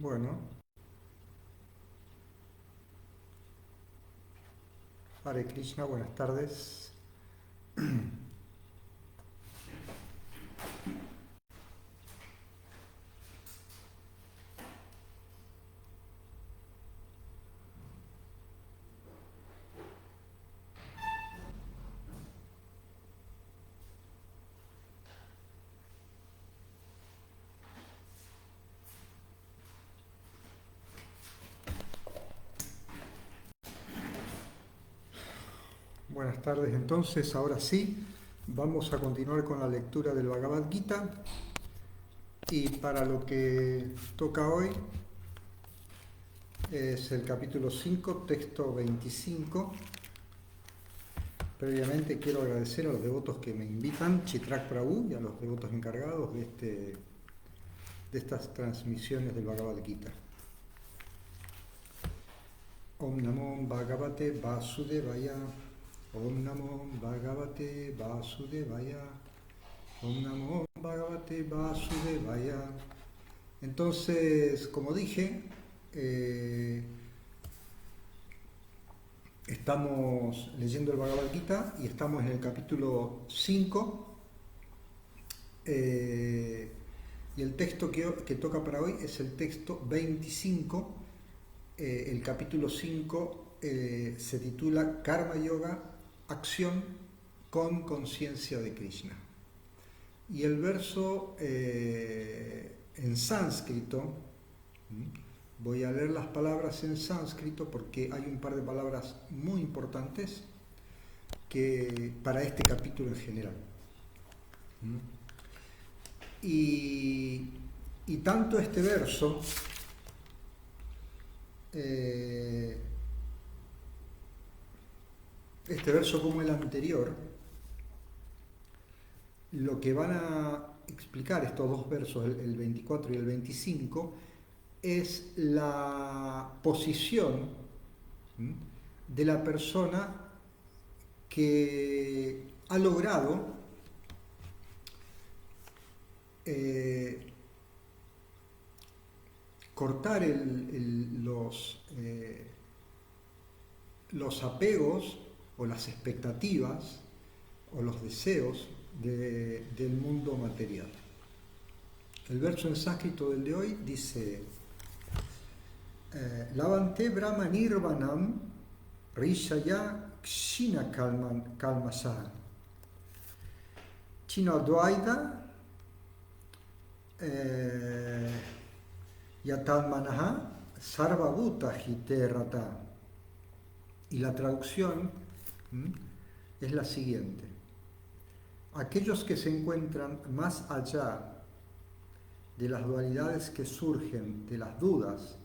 Bueno, Hare Krishna, buenas tardes. Buenas tardes, entonces, ahora sí, vamos a continuar con la lectura del Bhagavad Gita y para lo que toca hoy es el capítulo 5, texto 25. Previamente quiero agradecer a los devotos que me invitan, Chitrak Prabhu, y a los devotos encargados de estas transmisiones del Bhagavad Gita. Om Namo Bhagavate Vasudevaya. Om Namo Bhagavate Vasudevaya. Om Namo Bhagavate Vasudevaya. Entonces, como dije, estamos leyendo el Bhagavad Gita y estamos en el capítulo 5. Y el texto que toca para hoy es el texto 25. El capítulo 5 se titula Karma Yoga, acción con conciencia de Krishna. Y el verso en sánscrito, voy a leer las palabras en sánscrito porque hay un par de palabras muy importantes para este capítulo en general. Y tanto este verso como el anterior, lo que van a explicar estos dos versos, el 24 y el 25, es la posición de la persona que ha logrado cortar los apegos o las expectativas o los deseos del mundo material. El verso en sánscrito del de hoy dice: Lavante Brahma Nirvanam Rishaya Kshina Kalmasahan Chinadvaida Yatalmanaha Sarvabhuta Hiterata. Y la traducción es la siguiente: aquellos que se encuentran más allá de las dualidades que surgen de las dudas,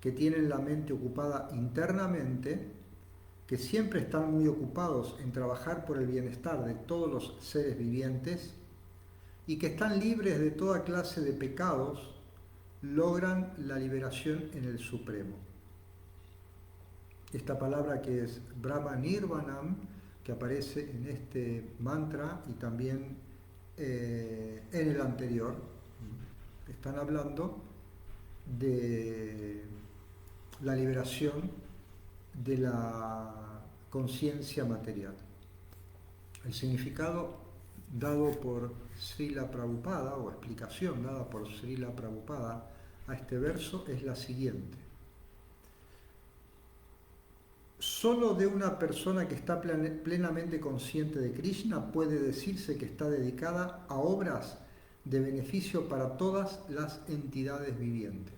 que tienen la mente ocupada internamente, que siempre están muy ocupados en trabajar por el bienestar de todos los seres vivientes y que están libres de toda clase de pecados, logran la liberación en el Supremo. Esta palabra que es Brahma Nirvanam, que aparece en este mantra y también en el anterior, están hablando de la liberación de la conciencia material. El significado dado por Srila Prabhupada, o explicación dada por Srila Prabhupada a este verso es la siguiente: solo de una persona que está plenamente consciente de Krishna puede decirse que está dedicada a obras de beneficio para todas las entidades vivientes.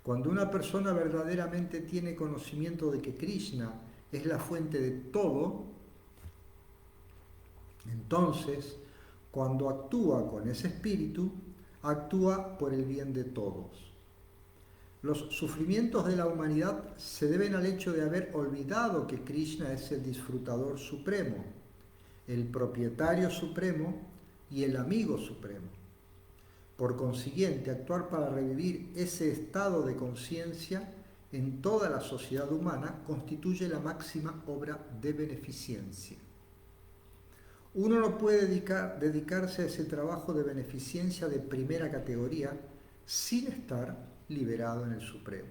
Cuando una persona verdaderamente tiene conocimiento de que Krishna es la fuente de todo, entonces, cuando actúa con ese espíritu, actúa por el bien de todos. Los sufrimientos de la humanidad se deben al hecho de haber olvidado que Krishna es el disfrutador supremo, el propietario supremo y el amigo supremo. Por consiguiente, actuar para revivir ese estado de conciencia en toda la sociedad humana constituye la máxima obra de beneficencia. Uno no puede dedicarse a ese trabajo de beneficencia de primera categoría sin estar liberado en el Supremo.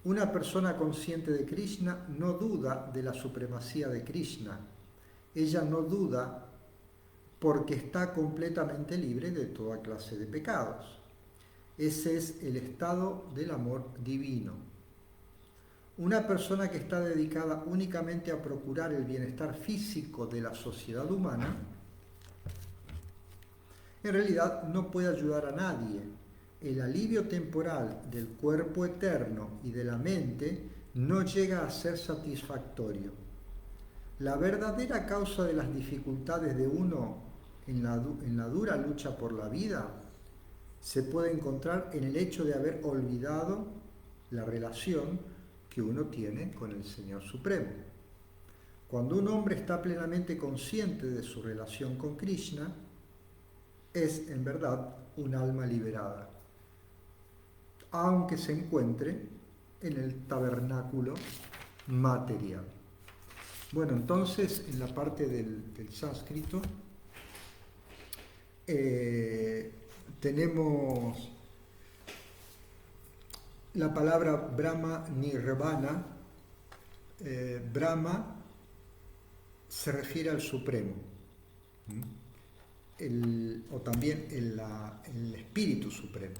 Una persona consciente de Krishna no duda de la supremacía de Krishna. Ella no duda porque está completamente libre de toda clase de pecados. Ese es el estado del amor divino. Una persona que está dedicada únicamente a procurar el bienestar físico de la sociedad humana, en realidad no puede ayudar a nadie. El alivio temporal del cuerpo eterno y de la mente no llega a ser satisfactorio. La verdadera causa de las dificultades de uno en la dura lucha por la vida se puede encontrar en el hecho de haber olvidado la relación que uno tiene con el Señor Supremo. Cuando un hombre está plenamente consciente de su relación con Krishna, es en verdad un alma liberada, aunque se encuentre en el tabernáculo material. Bueno, entonces en la parte del sánscrito tenemos la palabra Brahma Nirvana. Brahma se refiere al Supremo, o también el Espíritu Supremo.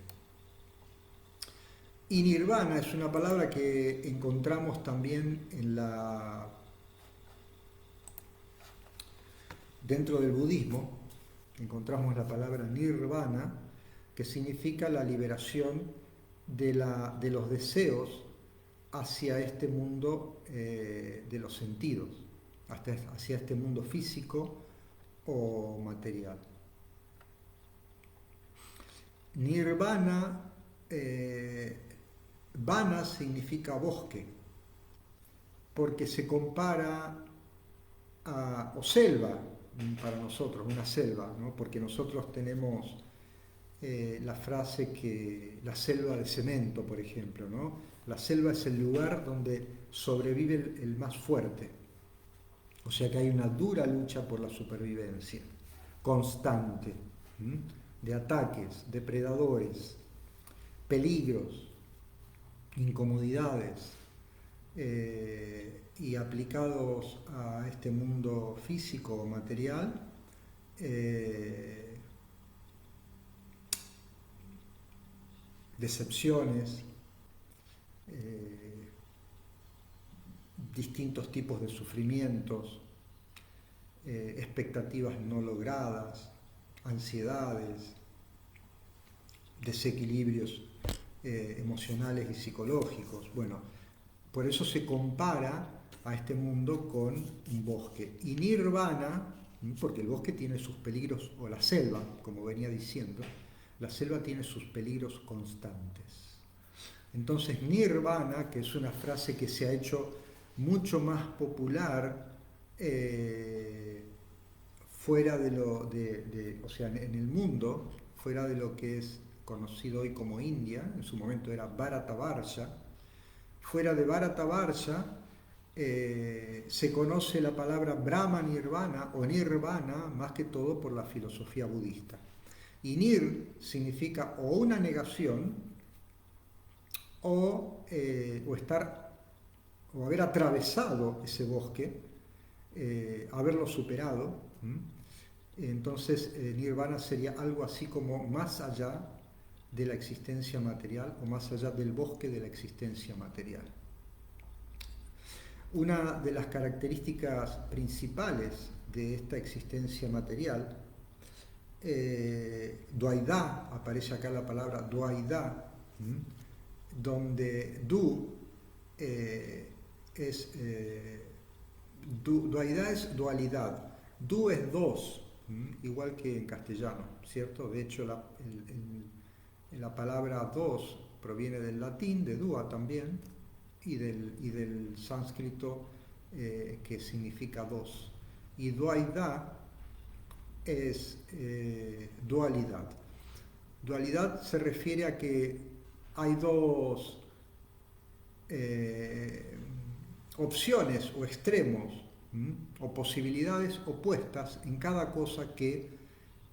Y Nirvana es una palabra que encontramos también dentro del budismo. Encontramos la palabra Nirvana, que significa la liberación de los deseos hacia este mundo de los sentidos, hacia este mundo físico o material. Nirvana, vana significa bosque, porque se compara o selva para nosotros, una selva, ¿no? Porque nosotros tenemos la frase que la selva de cemento, por ejemplo, ¿no? La selva es el lugar donde sobrevive el más fuerte. O sea que hay una dura lucha por la supervivencia, constante, de ataques, depredadores, peligros, incomodidades, y aplicados a este mundo físico o material, decepciones, distintos tipos de sufrimientos, expectativas no logradas, ansiedades, desequilibrios emocionales y psicológicos. Bueno, por eso se compara a este mundo con un bosque. Y Nirvana, porque el bosque tiene sus peligros, o la selva, como venía diciendo, la selva tiene sus peligros constantes. Entonces Nirvana, que es una frase que se ha hecho mucho más popular fuera o sea, en el mundo, fuera de lo que es conocido hoy como India, en su momento era Bharatavarsha. Fuera de Bharatavarsha se conoce la palabra Brahma Nirvana o Nirvana más que todo por la filosofía budista. Y Nir significa o una negación o haber atravesado ese bosque, haberlo superado. Entonces Nirvana sería algo así como más allá de la existencia material o más allá del bosque de la existencia material. Una de las características principales de esta existencia material, Dvaita, aparece acá la palabra Dvaita, donde Dvaita es dualidad, du es dos, igual que en castellano, ¿cierto? De hecho, la palabra dos proviene del latín, de dua también, y del sánscrito que significa dos. Y Dvaita es dualidad. Dualidad se refiere a que hay dos opciones o extremos o posibilidades opuestas en cada cosa que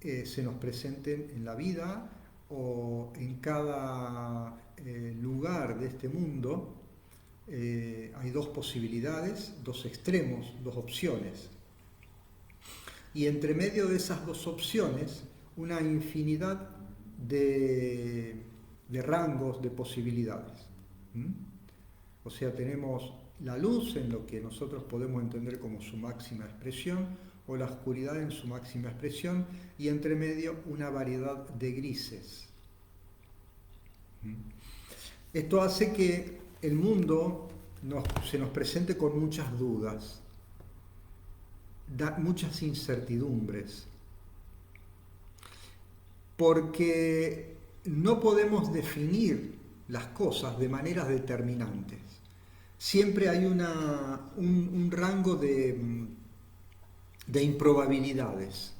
se nos presenten en la vida o en cada lugar de este mundo. Hay dos posibilidades, dos extremos, dos opciones. Y entre medio de esas dos opciones, una infinidad de rangos, de posibilidades. O sea, tenemos la luz en lo que nosotros podemos entender como su máxima expresión, o la oscuridad en su máxima expresión, y entre medio una variedad de grises. Esto hace que el mundo se nos presente con muchas dudas, muchas incertidumbres, porque no podemos definir las cosas de maneras determinantes. Siempre hay un rango de improbabilidades.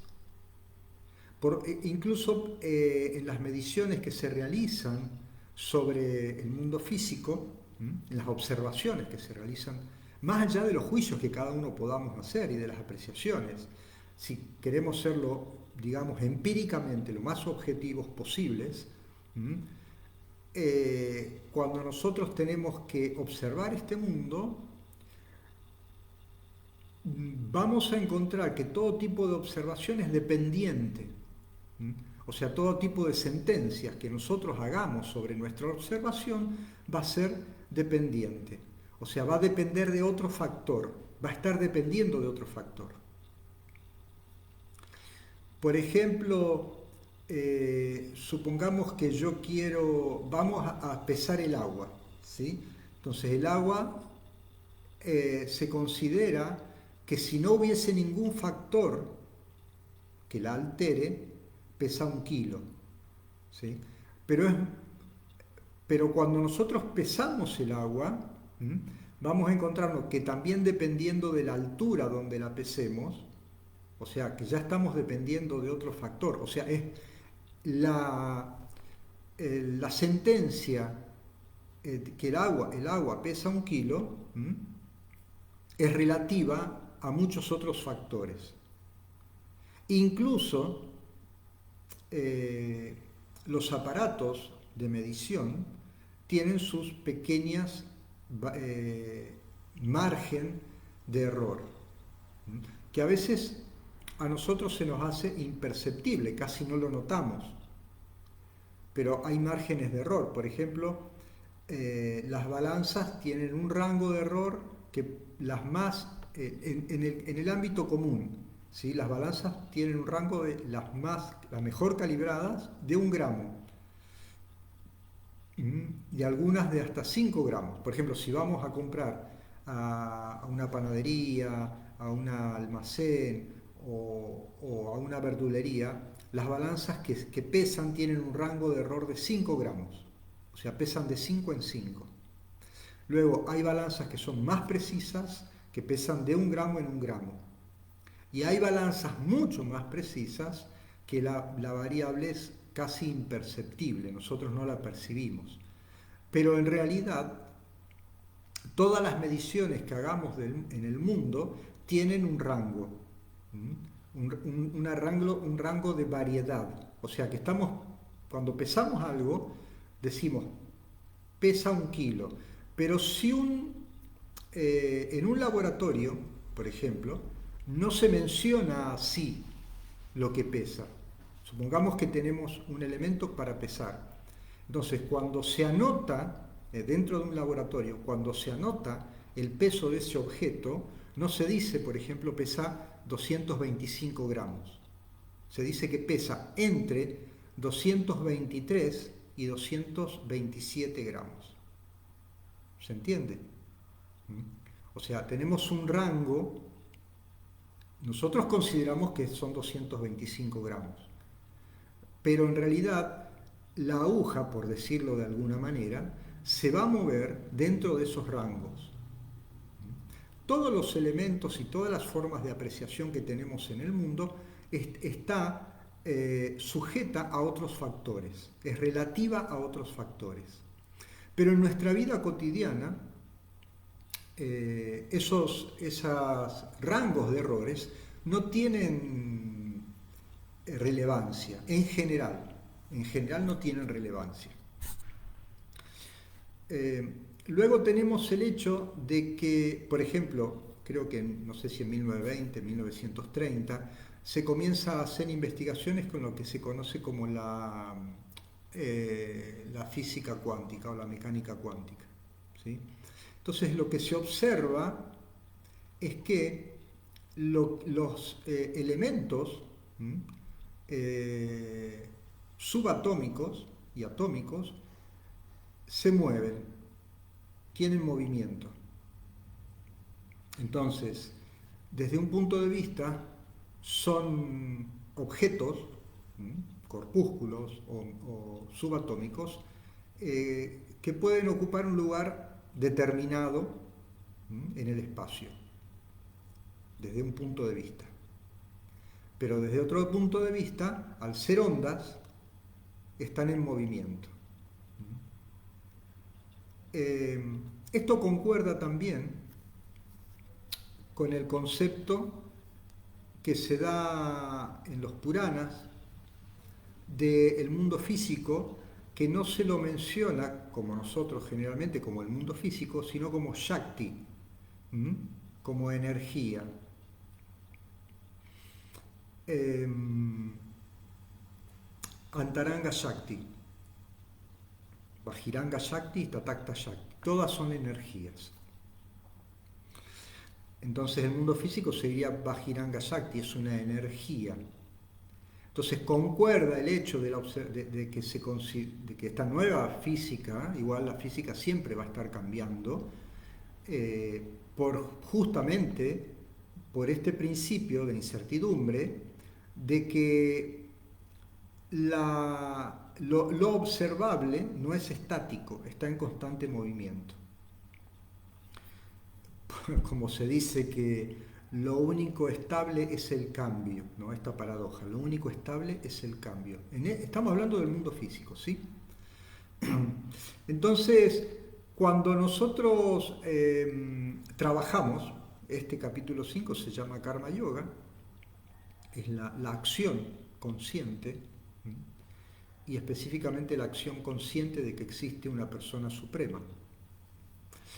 Incluso en las mediciones que se realizan sobre el mundo físico, en las observaciones que se realizan, más allá de los juicios que cada uno podamos hacer y de las apreciaciones, si queremos serlo, digamos, empíricamente lo más objetivos posibles, cuando nosotros tenemos que observar este mundo, vamos a encontrar que todo tipo de observación es dependiente. O sea, todo tipo de sentencias que nosotros hagamos sobre nuestra observación va a ser dependiente. O sea, va a depender de otro factor, va a estar dependiendo de otro factor. Por ejemplo, supongamos que vamos a pesar el agua, ¿sí? Entonces el agua se considera que si no hubiese ningún factor que la altere, pesa 1 kilo, ¿sí? Pero cuando nosotros pesamos el agua, vamos a encontrarnos que también dependiendo de la altura donde la pesemos, o sea, que ya estamos dependiendo de otro factor, o sea, es la sentencia que el agua pesa 1 kilo, es relativa a muchos otros factores. Incluso los aparatos de medición tienen sus pequeñas margen de error, que a veces a nosotros se nos hace imperceptible, casi no lo notamos, pero hay márgenes de error. Por ejemplo, las balanzas tienen un rango de error que las más, en el ámbito común, ¿sí? Las balanzas tienen un rango de las mejor calibradas de 1 gramo, y algunas de hasta 5 gramos. Por ejemplo, si vamos a comprar a una panadería, a un almacén o a una verdulería, las balanzas que pesan tienen un rango de error de 5 gramos, o sea, pesan de 5 en 5. Luego hay balanzas que son más precisas, que pesan de 1 gramo en 1 gramo. Y hay balanzas mucho más precisas que la variable es casi imperceptible, nosotros no la percibimos. Pero en realidad, todas las mediciones que hagamos en el mundo tienen un rango, un rango de variedad. O sea que cuando pesamos algo, decimos, pesa 1 kilo. Pero si en un laboratorio, por ejemplo, no se menciona así lo que pesa. Supongamos que tenemos un elemento para pesar. Entonces, cuando se anota, dentro de un laboratorio, cuando se anota el peso de ese objeto, no se dice, por ejemplo, pesa 225 gramos. Se dice que pesa entre 223 y 227 gramos. ¿Se entiende? O sea, tenemos un rango. Nosotros consideramos que son 225 gramos, pero en realidad la aguja, por decirlo de alguna manera, se va a mover dentro de esos rangos. Todos los elementos y todas las formas de apreciación que tenemos en el mundo está sujeta a otros factores, es relativa a otros factores. Pero en nuestra vida cotidiana, esos rangos de errores no tienen relevancia, en general no tienen relevancia. Luego tenemos el hecho de que, por ejemplo, creo que no sé si en 1920, 1930, se comienza a hacer investigaciones con lo que se conoce como la física cuántica o la mecánica cuántica, ¿sí? Entonces lo que se observa es que los elementos subatómicos y atómicos se mueven, tienen movimiento. Entonces, desde un punto de vista, son objetos, corpúsculos o subatómicos, que pueden ocupar un lugar determinado en el espacio, desde un punto de vista. Pero desde otro punto de vista, al ser ondas, están en movimiento. Esto concuerda también con el concepto que se da en los Puranas del mundo físico, que no se lo menciona como nosotros generalmente como el mundo físico, sino como Shakti, como energía. Antaranga Shakti, Bajiranga Shakti y Tatakta Shakti, todas son energías. Entonces el mundo físico sería Bajiranga Shakti, es una energía. Entonces concuerda el hecho de que esta nueva física, igual la física siempre va a estar cambiando, justamente por este principio de incertidumbre, de que lo observable no es estático, está en constante movimiento. Como se dice que lo único estable es el cambio, ¿no? Esta paradoja, lo único estable es el cambio. Estamos hablando del mundo físico, ¿sí? Entonces, cuando nosotros trabajamos, este capítulo 5 se llama Karma Yoga, es la acción consciente, y específicamente la acción consciente de que existe una persona suprema.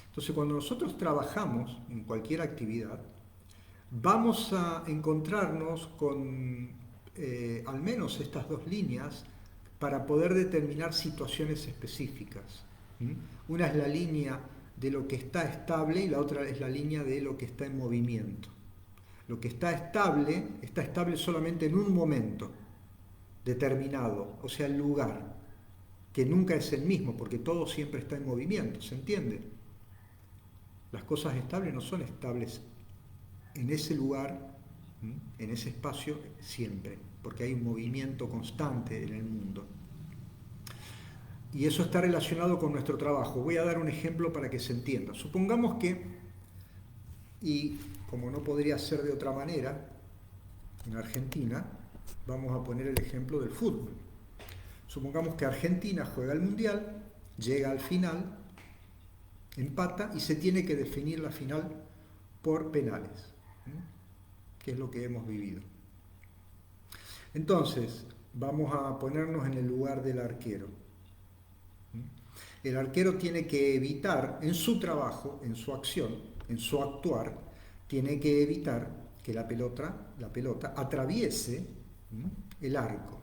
Entonces, cuando nosotros trabajamos en cualquier actividad, vamos a encontrarnos con al menos estas dos líneas para poder determinar situaciones específicas. Una es la línea de lo que está estable y la otra es la línea de lo que está en movimiento. Lo que está estable solamente en un momento determinado, o sea, el lugar, que nunca es el mismo, porque todo siempre está en movimiento, ¿se entiende? Las cosas estables no son estables en ese lugar, en ese espacio, siempre, porque hay un movimiento constante en el mundo. Y eso está relacionado con nuestro trabajo. Voy a dar un ejemplo para que se entienda. Supongamos que, y como no podría ser de otra manera, en Argentina, vamos a poner el ejemplo del fútbol. Supongamos que Argentina juega el Mundial, llega al final, empata y se tiene que definir la final por penales, que es lo que hemos vivido. Entonces, vamos a ponernos en el lugar del arquero. El arquero tiene que evitar, en su trabajo, en su acción, en su actuar, tiene que evitar que la pelota atraviese el arco.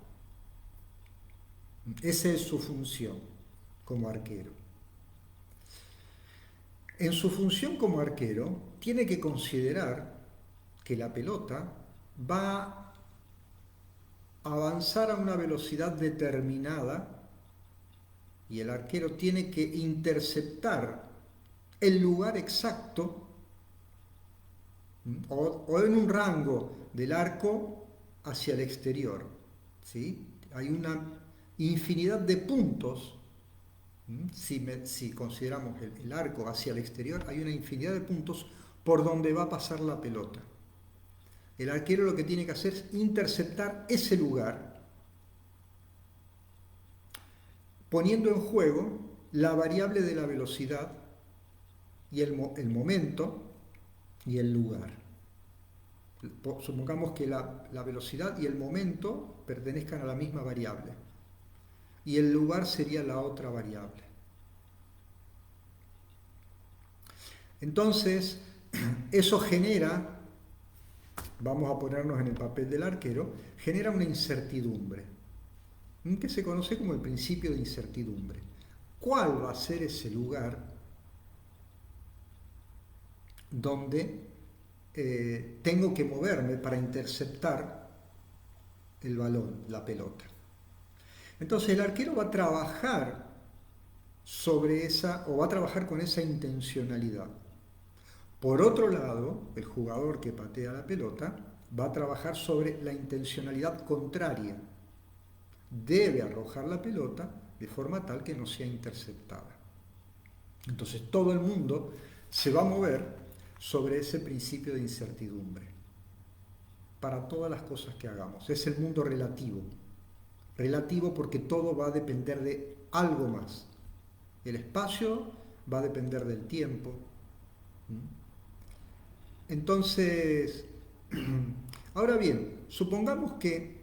Esa es su función como arquero. En su función como arquero, tiene que considerar que la pelota va a avanzar a una velocidad determinada y el arquero tiene que interceptar el lugar exacto o en un rango del arco hacia el exterior, ¿sí? Hay una infinidad de puntos. Si consideramos el arco hacia el exterior, hay una infinidad de puntos por donde va a pasar la pelota. El arquero lo que tiene que hacer es interceptar ese lugar, poniendo en juego la variable de la velocidad y el momento y el lugar. Supongamos que la velocidad y el momento pertenezcan a la misma variable y el lugar sería la otra variable. Entonces, eso genera, vamos a ponernos en el papel del arquero, genera una incertidumbre, que se conoce como el principio de incertidumbre. ¿Cuál va a ser ese lugar donde tengo que moverme para interceptar el balón, la pelota? Entonces el arquero va a trabajar sobre esa, o va a trabajar con esa intencionalidad. Por otro lado, el jugador que patea la pelota va a trabajar sobre la intencionalidad contraria. Debe arrojar la pelota de forma tal que no sea interceptada. Entonces todo el mundo se va a mover sobre ese principio de incertidumbre para todas las cosas que hagamos. Es el mundo relativo. Relativo porque todo va a depender de algo más. El espacio va a depender del tiempo. Entonces, ahora bien, supongamos que,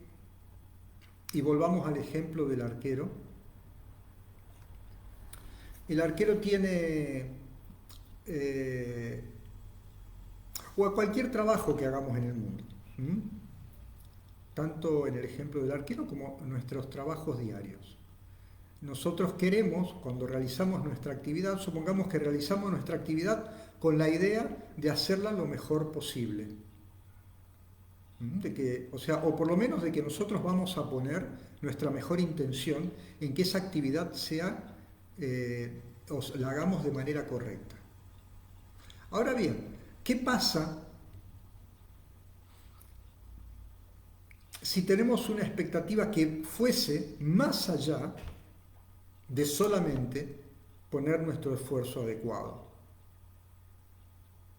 y volvamos al ejemplo del arquero, el arquero tiene, o a cualquier trabajo que hagamos en el mundo, tanto en el ejemplo del arquero como en nuestros trabajos diarios. Nosotros queremos, cuando realizamos nuestra actividad, supongamos que realizamos nuestra actividad con la idea de hacerla lo mejor posible. O por lo menos de que nosotros vamos a poner nuestra mejor intención en que esa actividad sea, la hagamos de manera correcta. Ahora bien, ¿qué pasa si tenemos una expectativa que fuese más allá de solamente poner nuestro esfuerzo adecuado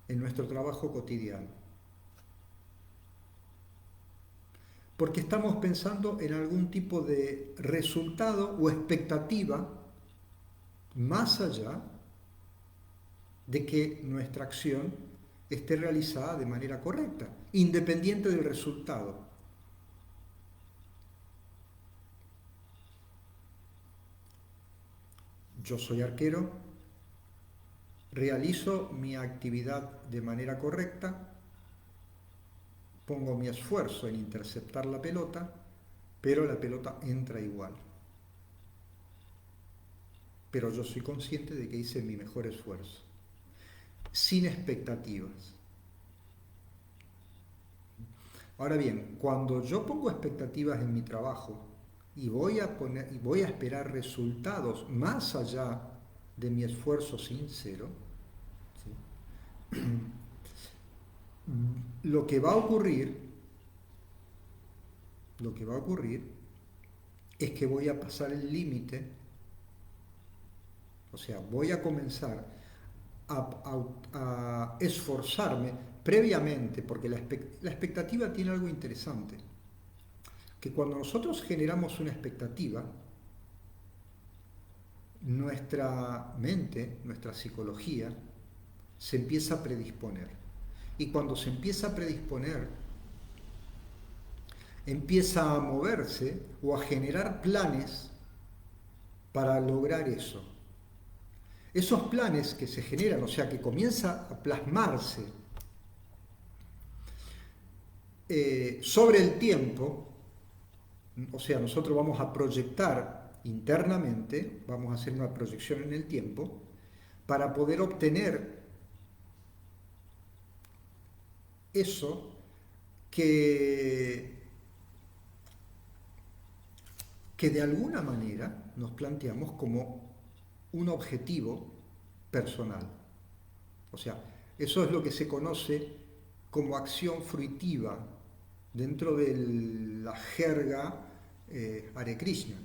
en nuestro trabajo cotidiano? Porque estamos pensando en algún tipo de resultado o expectativa más allá de que nuestra acción esté realizada de manera correcta, independiente del resultado. Yo soy arquero, realizo mi actividad de manera correcta, pongo mi esfuerzo en interceptar la pelota, pero la pelota entra igual. Pero yo soy consciente de que hice mi mejor esfuerzo, sin expectativas. Ahora bien, cuando yo pongo expectativas en mi trabajo y voy a esperar resultados más allá de mi esfuerzo sincero, ¿sí? Lo que va a ocurrir es que voy a pasar el límite, o sea, voy a comenzar a esforzarme previamente, porque la expectativa tiene algo interesante, que cuando nosotros generamos una expectativa, nuestra mente, nuestra psicología, se empieza a predisponer. Y cuando se empieza a predisponer, empieza a moverse o a generar planes para lograr eso. Esos planes que se generan, o sea, que comienza a plasmarse sobre el tiempo, o sea, nosotros vamos a proyectar internamente, vamos a hacer una proyección en el tiempo, para poder obtener eso que de alguna manera nos planteamos como un objetivo personal. O sea, eso es lo que se conoce como acción fruitiva dentro de la jerga Hare Krishna.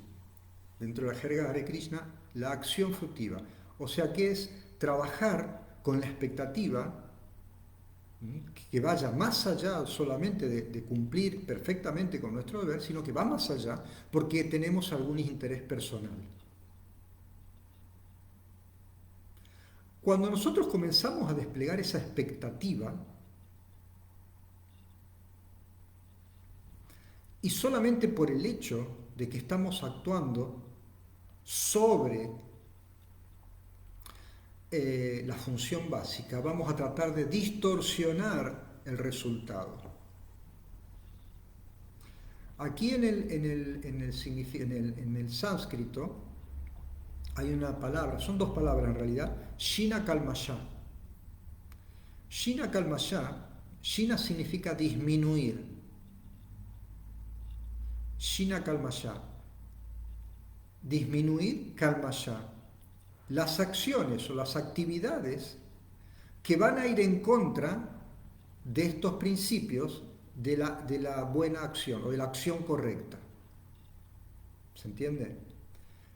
Dentro de la jerga Hare Krishna, la acción fruitiva. O sea, que es trabajar con la expectativa que vaya más allá solamente de cumplir perfectamente con nuestro deber, sino que va más allá porque tenemos algún interés personal. Cuando nosotros comenzamos a desplegar esa expectativa, Y solamente por el hecho de que estamos actuando sobre la función básica, vamos a tratar de distorsionar el resultado. Aquí en el sánscrito hay una palabra, son dos palabras en realidad, Shina Kalmasha. Shina Kalmasha, Shina significa disminuir. Shina Kalmasha, disminuir Kalmasha. Las acciones o las actividades que van a ir en contra de estos principios de la buena acción o de la acción correcta. ¿Se entiende?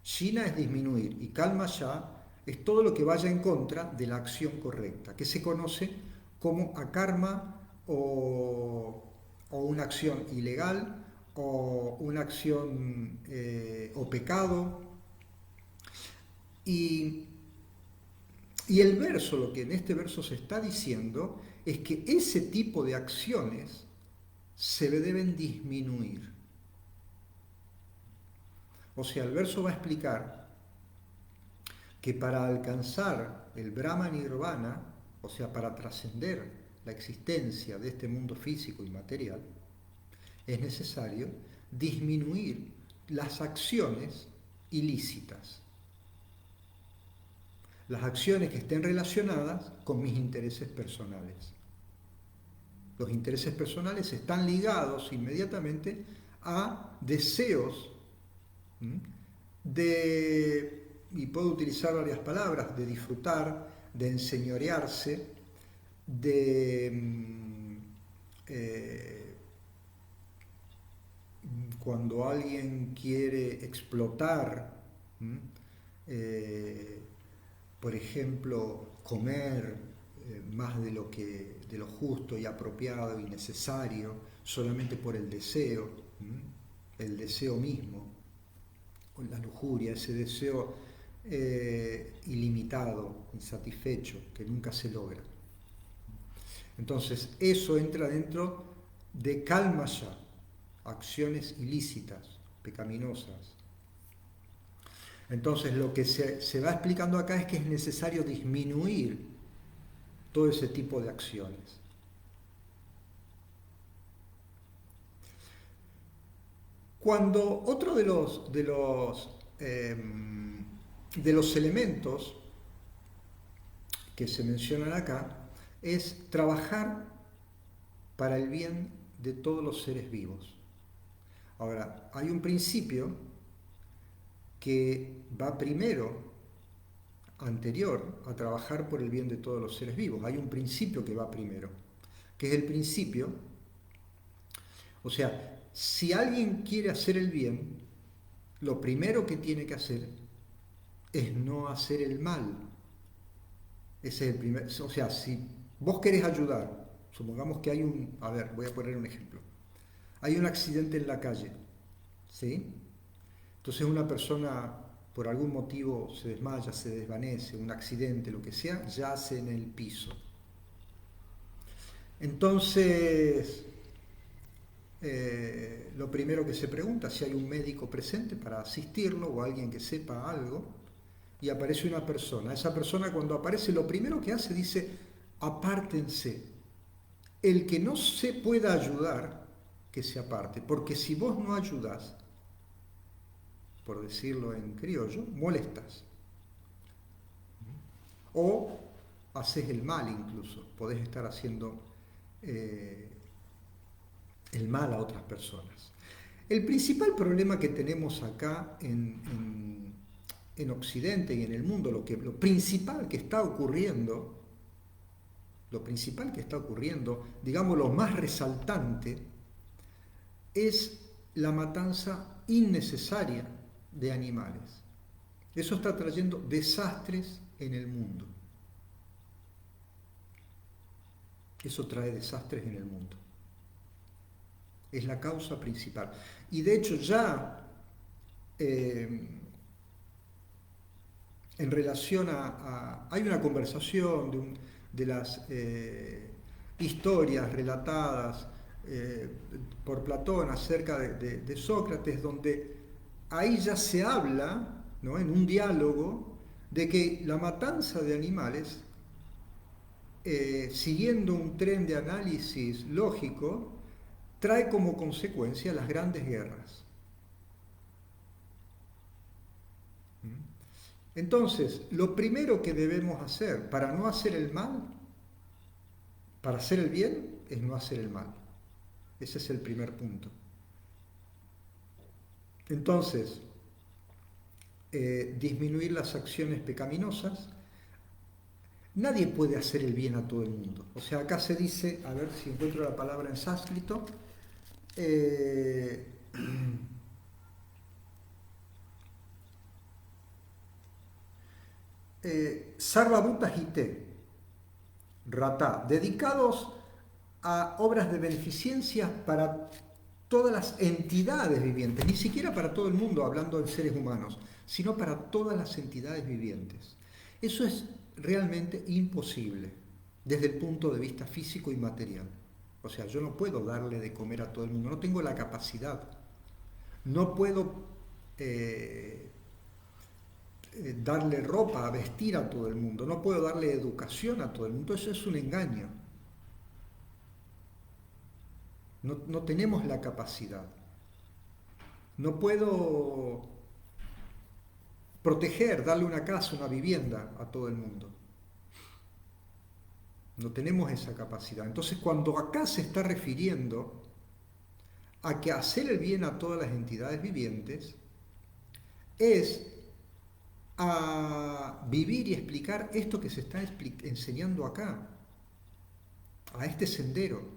Shina es disminuir y Kalmasha es todo lo que vaya en contra de la acción correcta, que se conoce como akarma o una acción ilegal o una acción o pecado. Y el verso, lo que en este verso se está diciendo es que ese tipo de acciones se deben disminuir. O sea, el verso va a explicar que para alcanzar el Brahma Nirvana, o sea, para trascender la existencia de este mundo físico y material, es necesario disminuir las acciones ilícitas, las acciones que estén relacionadas con mis intereses personales. Los intereses personales están ligados inmediatamente a deseos y puedo utilizar varias palabras, de disfrutar, de enseñorearse, cuando alguien quiere explotar, por ejemplo, comer más de lo justo y apropiado y necesario, solamente por el deseo mismo, la lujuria, ese deseo ilimitado, insatisfecho, que nunca se logra. Entonces, eso entra dentro de Kalmasha, acciones ilícitas, pecaminosas. Entonces, lo que se va explicando acá es que es necesario disminuir todo ese tipo de acciones. Cuando otro de los elementos que se mencionan acá es trabajar para el bien de todos los seres vivos. Ahora, hay un principio que va primero, anterior a trabajar por el bien de todos los seres vivos. Hay un principio que va primero, que es el principio, o sea, si alguien quiere hacer el bien, lo primero que tiene que hacer es no hacer el mal. Ese es el primer, o sea, si vos querés ayudar, supongamos que hay voy a poner un ejemplo. Hay un accidente en la calle, ¿sí? Entonces una persona por algún motivo se desmaya, se desvanece, un accidente, lo que sea, yace en el piso. Entonces, lo primero que se pregunta es si hay un médico presente para asistirlo o alguien que sepa algo, y aparece una persona. Esa persona, cuando aparece, lo primero que hace, dice: apártense. El que no se pueda ayudar, que se aparte, porque si vos no ayudás, por decirlo en criollo, molestas. O haces el mal incluso, podés estar haciendo el mal a otras personas. El principal problema que tenemos acá en Occidente y en el mundo, lo principal que está ocurriendo, digamos lo más resaltante, es la matanza innecesaria de animales. Eso está trayendo desastres en el mundo. Eso trae desastres en el mundo. Es la causa principal. Y de hecho ya en relación hay una conversación de las historias relatadas por Platón acerca de Sócrates, donde ahí ya se habla, ¿no?, en un diálogo, de que la matanza de animales, siguiendo un tren de análisis lógico, trae como consecuencia las grandes guerras. Entonces, lo primero que debemos hacer para no hacer el mal, para hacer el bien, es no hacer el mal. Ese es el primer punto. Entonces, disminuir las acciones pecaminosas. Nadie puede hacer el bien a todo el mundo. O sea, acá se dice, a ver si encuentro la palabra en sánscrito, Sarvabhuta Hite, Rata, dedicados a obras de beneficencia para todas las entidades vivientes, ni siquiera para todo el mundo, hablando de seres humanos, sino para todas las entidades vivientes. Eso es realmente imposible desde el punto de vista físico y material. O sea, yo no puedo darle de comer a todo el mundo, no tengo la capacidad. No puedo darle ropa, a vestir a todo el mundo, no puedo darle educación a todo el mundo, eso es un engaño. No tenemos la capacidad. No puedo proteger, darle una casa, una vivienda a todo el mundo. No tenemos esa capacidad. Entonces, cuando acá se está refiriendo a que hacer el bien a todas las entidades vivientes es a vivir y explicar esto que se está enseñando acá, a este sendero.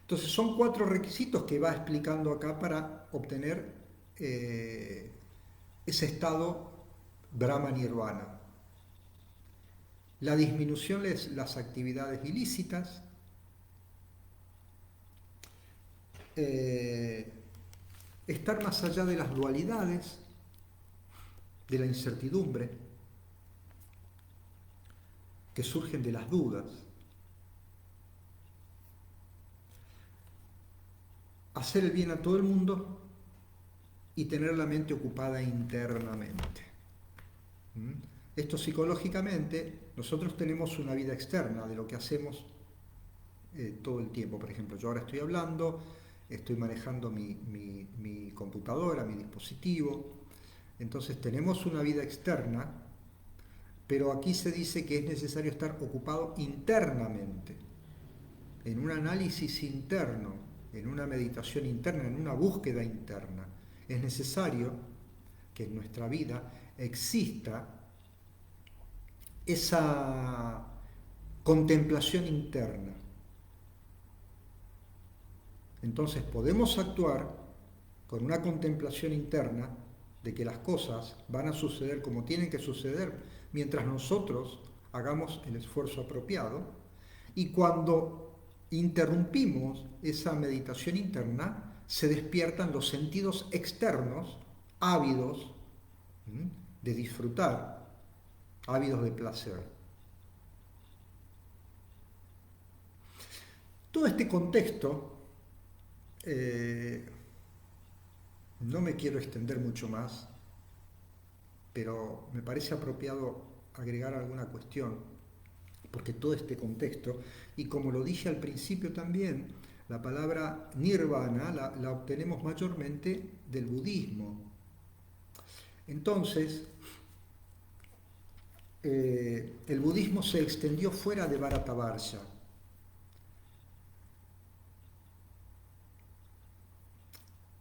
Entonces son 4 requisitos que va explicando acá para obtener ese estado Brahma Nirvana. La disminución de las actividades ilícitas, estar más allá de las dualidades, de la incertidumbre que surgen de las dudas, hacer el bien a todo el mundo y tener la mente ocupada internamente. Esto psicológicamente, nosotros tenemos una vida externa de lo que hacemos todo el tiempo. Por ejemplo, yo ahora estoy hablando, estoy manejando mi computadora, mi dispositivo. Entonces tenemos una vida externa, pero aquí se dice que es necesario estar ocupado internamente, en un análisis interno, en una meditación interna, en una búsqueda interna. Es necesario que en nuestra vida exista esa contemplación interna. Entonces podemos actuar con una contemplación interna de que las cosas van a suceder como tienen que suceder mientras nosotros hagamos el esfuerzo apropiado, y cuando interrumpimos esa meditación interna se despiertan los sentidos externos ávidos de disfrutar, ávidos de placer. Todo este contexto, no me quiero extender mucho más, pero me parece apropiado agregar alguna cuestión, porque todo este contexto, y como lo dije al principio también, la palabra nirvana la obtenemos mayormente del budismo. Entonces, el budismo se extendió fuera de Bharatavarsha.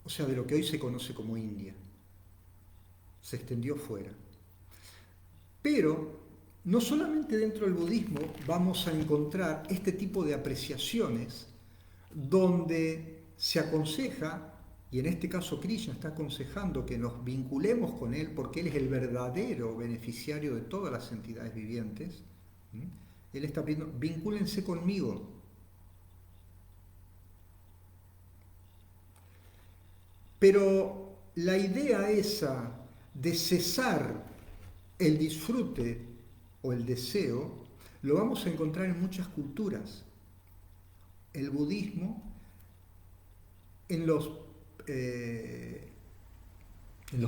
O sea, de lo que hoy se conoce como India. Se extendió fuera. Pero no solamente dentro del budismo vamos a encontrar este tipo de apreciaciones donde se aconseja, y en este caso Krishna está aconsejando que nos vinculemos con él porque él es el verdadero beneficiario de todas las entidades vivientes. Él está pidiendo, vincúlense conmigo. Pero la idea esa de cesar el disfrute o el deseo lo vamos a encontrar en muchas culturas. El budismo, en los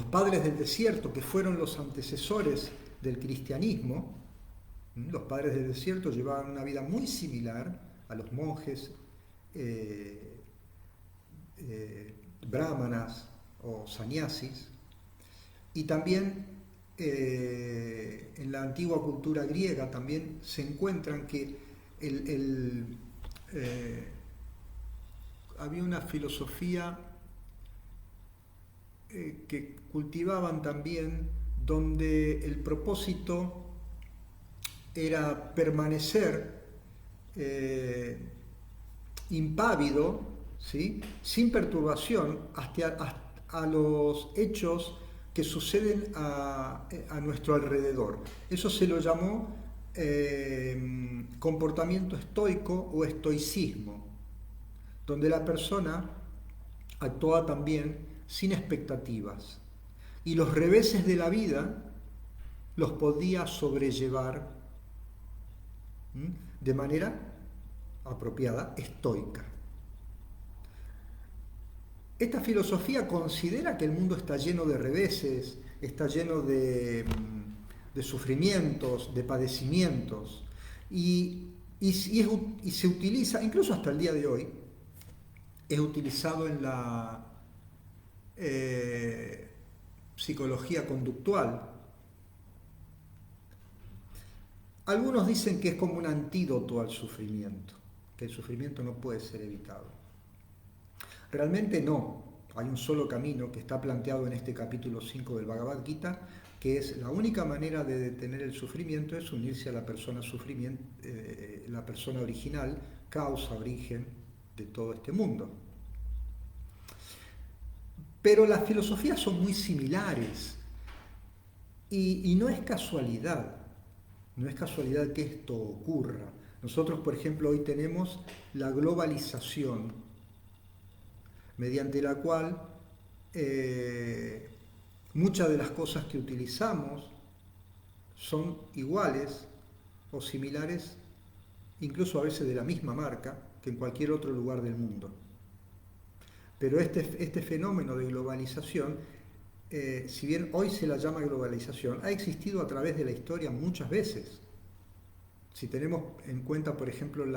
padres del desierto, que fueron los antecesores del cristianismo, los padres del desierto llevaban una vida muy similar a los monjes brahmanas o sannyasis, y también en la antigua cultura griega también se encuentran que había una filosofía que cultivaban también, donde el propósito era permanecer impávido, ¿sí?, sin perturbación a los hechos que suceden a nuestro alrededor. Eso se lo llamó comportamiento estoico o estoicismo, donde la persona actuaba también sin expectativas y los reveses de la vida los podía sobrellevar de manera apropiada, estoica. Esta filosofía considera que el mundo está lleno de reveses, está lleno de sufrimientos, de padecimientos, y se utiliza, incluso hasta el día de hoy, es utilizado en la psicología conductual. Algunos dicen que es como un antídoto al sufrimiento, que el sufrimiento no puede ser evitado. Realmente no. Hay un solo camino que está planteado en este capítulo 5 del Bhagavad Gita, que es la única manera de detener el sufrimiento es unirse a la persona la persona original, causa, origen de todo este mundo. Pero las filosofías son muy similares y no es casualidad. No es casualidad que esto ocurra. Nosotros, por ejemplo, hoy tenemos la globalización, mediante la cual muchas de las cosas que utilizamos son iguales o similares, incluso a veces de la misma marca, que en cualquier otro lugar del mundo. Pero este fenómeno de globalización, si bien hoy se la llama globalización, ha existido a través de la historia muchas veces. Si tenemos en cuenta, por ejemplo, el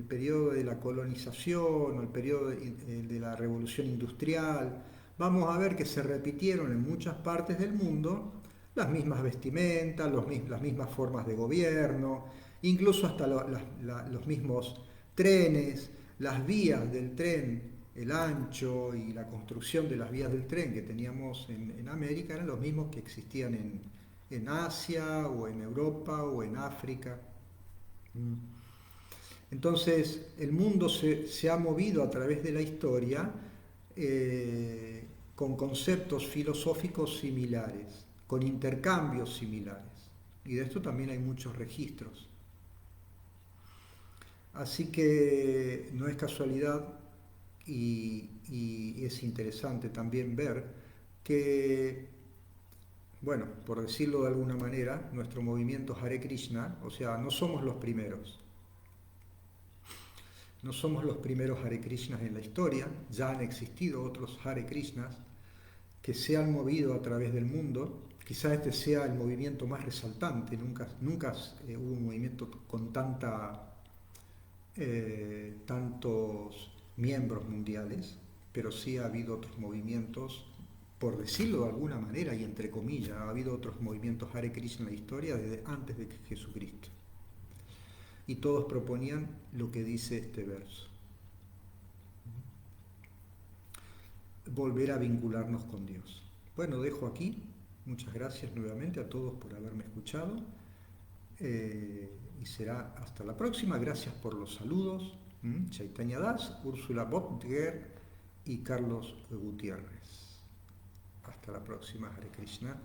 periodo de la colonización o el periodo de la revolución industrial, vamos a ver que se repitieron en muchas partes del mundo las mismas vestimentas, las mismas formas de gobierno, incluso hasta los mismos trenes, las vías del tren, el ancho y la construcción de las vías del tren que teníamos en América eran los mismos que existían en Asia o en Europa o en África. Entonces el mundo se ha movido a través de la historia con conceptos filosóficos similares, con intercambios similares, y de esto también hay muchos registros. Así que no es casualidad y es interesante también ver que, bueno, por decirlo de alguna manera, nuestro movimiento Hare Krishna, o sea, no somos los primeros. No somos los primeros Hare Krishnas en la historia, ya han existido otros Hare Krishnas que se han movido a través del mundo. Quizá este sea el movimiento más resaltante, nunca hubo un movimiento con tantos miembros mundiales, pero sí ha habido otros movimientos, por decirlo de alguna manera y entre comillas, ha habido otros movimientos Hare Krishna en la historia desde antes de Jesucristo. Y todos proponían lo que dice este verso: volver a vincularnos con Dios. Bueno, dejo aquí. Muchas gracias nuevamente a todos por haberme escuchado. Y será hasta la próxima. Gracias por los saludos. Chaitanya Das, Úrsula Botger y Carlos Gutiérrez. Hasta la próxima. Hare Krishna.